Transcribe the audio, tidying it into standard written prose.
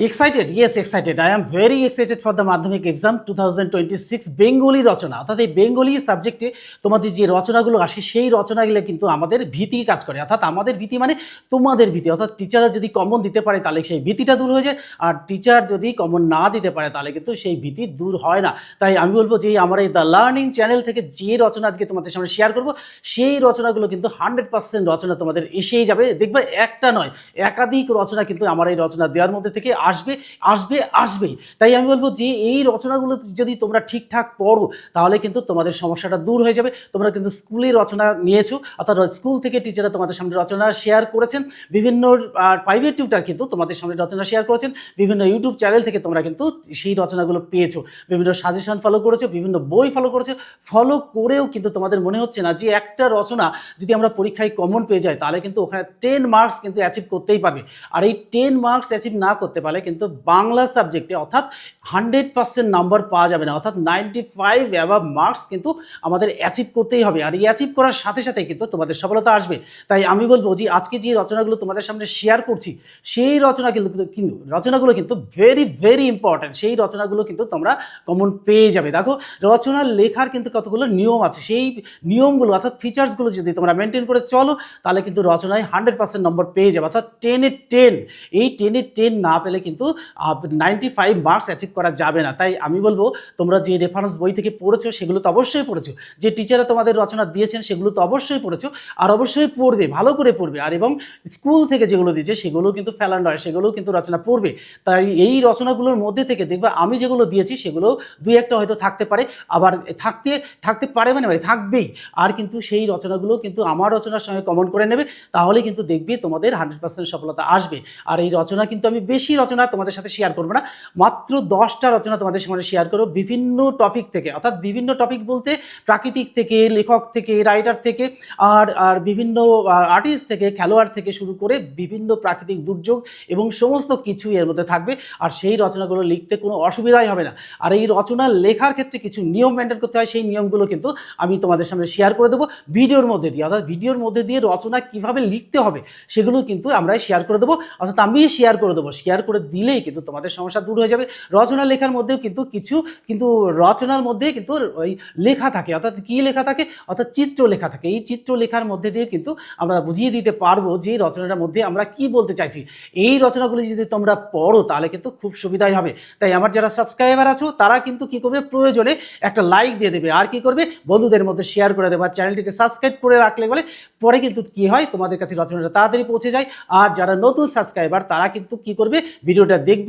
Excited, yes excited. I am very excited for the মাধ্যমিক exam 2026 Bengali রচনা। অর্থাৎ এই Bengali সাবজেক্টে তোমাদের যে রচনাগুলো আসে সেই রচনাগুলো কিন্তু আমাদের ভীতি কাজ করে। অর্থাৎ আমাদের ভীতি মানে তোমাদের ভীতি। অর্থাৎ টিচাররা যদি কমন দিতে পারে তাহলে সেই ভীতিটা দূর হয়ে যায়, আর টিচার যদি কমন না দিতে পারে তাহলে কিন্তু সেই ভীতি দূর হয় না। তাই আমি বলবো যে আমার এই দ্য লার্নিং চ্যানেল থেকে যে রচনা আজকে তোমাদের সামনে শেয়ার করব সেই রচনাগুলো কিন্তু 100% রচনা তোমাদের এসেই যাবে। দেখবে একটা নয়, একাধিক রচনা কিন্তু আমার এই রচনা দেওয়ার মধ্যে থেকে আসবেই। তাই আমি বলবো যে এই রচনাগুলো যদি তোমরা ঠিকঠাক পড়ো তাহলে কিন্তু তোমাদের সমস্যাটা দূর হয়ে যাবে। তোমরা কিন্তু স্কুলে রচনা নিয়েছো, অর্থাৎ স্কুল থেকে টিচাররা তোমাদের সামনে রচনা শেয়ার করেছেন, বিভিন্ন প্রাইভেট টিউটার কিন্তু তোমাদের সামনে রচনা শেয়ার করেছেন, বিভিন্ন ইউটিউব চ্যানেল থেকে তোমরা কিন্তু সেই রচনাগুলো পেয়েছো, বিভিন্ন সাজেশন ফলো করেছো, বিভিন্ন বই ফলো করেছো। ফলো করেও কিন্তু তোমাদের মনে হচ্ছে না যে একটা রচনা যদি আমরা পরীক্ষায় কমন পেয়ে যাই তাহলে কিন্তু ওখানে 10 মার্কস কিন্তু অ্যাচিভ করতেই পারবে। আর এই 10 মার্কস অ্যাচিভ না করতে পারলে কিন্তু বাংলা সাবজেক্টে অর্থাৎ 100% নাম্বার পাওয়া যাবে না, অর্থাৎ 95 অ্যাভাব মার্কস কিন্তু আমাদের অ্যাচিভ করতেই হবে। আর এই অ্যাচিভ করার সাথে সাথে কিন্তু তোমাদের সফলতা আসবে। তাই আমি বলবো যে আজকে যে রচনাগুলো তোমাদের সামনে শেয়ার করছি সেই রচনাগুলো কিন্তু ভেরি ভেরি ইম্পর্ট্যান্ট। সেই রচনাগুলো কিন্তু তোমরা কমন পেয়ে যাবে। দেখো, রচনা লেখার কিন্তু কতগুলো নিয়ম আছে, সেই নিয়মগুলো অর্থাৎ ফিচার্সগুলো যদি তোমরা মেনটেন করে চলো তাহলে কিন্তু রচনায় 100% নম্বর পেয়ে যাবে, অর্থাৎ 10-এ 10। এই 10-এ 10 না পেলে কিন্তু 95 মার্কস অ্যাচিভ করা যাবে না। তাই আমি বলবো তোমরা যে রেফারেন্স বই থেকে পড়েছো সেগুলো তো অবশ্যই পড়েছো, যে টিচাররা তোমাদের রচনা দিয়েছেন সেগুলো তো অবশ্যই পড়েছো, আর অবশ্যই পড়বে, ভালো করে পড়বে। আর এবং স্কুল থেকে যেগুলো দিয়েছে সেগুলো কিন্তু ফেলা নয়, সেগুলোও কিন্তু রচনা পড়বে। তাই এই রচনাগুলোর মধ্যে থেকে দেখবে আমি যেগুলো দিয়েছি সেগুলো দুই একটা হয়তো থাকতে পারে, আবার থাকতে পারে মানে থাকবেই। আর কিন্তু সেই রচনাগুলো কিন্তু আমার রচনার সঙ্গে কমন করে নেবে, তাহলে কিন্তু দেখবে তোমাদের 100% সফলতা আসবে। আর এই রচনা কিন্তু আমি বেশি রচনা তোমাদের সাথে শেয়ার করবো না, মাত্র 10টা রচনা তোমাদের সামনে শেয়ার করবো বিভিন্ন টপিক থেকে। অর্থাৎ বিভিন্ন টপিক বলতে প্রাকৃতিক থেকে, লেখক থেকে, রাইটার থেকে, আর বিভিন্ন আর্টিস্ট থেকে, খেলোয়াড় থেকে শুরু করে বিভিন্ন প্রাকৃতিক দুর্যোগ এবং সমস্ত কিছু এর মধ্যে থাকবে। আর সেই রচনাগুলো লিখতে কোনো অসুবিধাই হবে না। আর এই রচনা লেখার ক্ষেত্রে কিছু নিয়ম মেনটেন করতে হয়, সেই নিয়মগুলো কিন্তু আমি তোমাদের সামনে শেয়ার করে দেবো ভিডিওর মধ্যে দিয়ে। অর্থাৎ ভিডিওর মধ্যে দিয়ে রচনা কিভাবে লিখতে হবে সেগুলো কিন্তু আমরা শেয়ার করে দেবো, অর্থাৎ আমি শেয়ার করে দেবো। শেয়ার করে দিলেই কিন্তু তোমাদের সমস্যা দূর হয়ে যাবে। রচনা লেখার মধ্যেও কিন্তু রচনার মধ্যে কিন্তু ওই লেখা থাকে, অর্থাৎ কী লেখা থাকে, অর্থাৎ চিত্র লেখা থাকে। এই চিত্র লেখার মধ্যে দিয়ে কিন্তু আমরা বুঝিয়ে দিতে পারবো যে রচনাটার মধ্যে আমরা কি বলতে চাইছি। এই রচনাগুলি যদি তোমরা পড়ো তাহলে কিন্তু খুব সুবিধাই হবে। তাই আমার যারা সাবস্ক্রাইবার আছো তারা কিন্তু কি করবে, প্রয়োজনে একটা লাইক দিয়ে দেবে, আর কি করবে, বন্ধুদের মধ্যে শেয়ার করে দেবে, আর চ্যানেলটিকে সাবস্ক্রাইব করে রাখলে বলে পরে কিন্তু কি হয়, তোমাদের কাছে রচনাটা তাড়াতাড়ি পৌঁছে যায়। আর যারা নতুন সাবস্ক্রাইবার তারা কিন্তু কি করবে, ভিডিওটা দেখবে,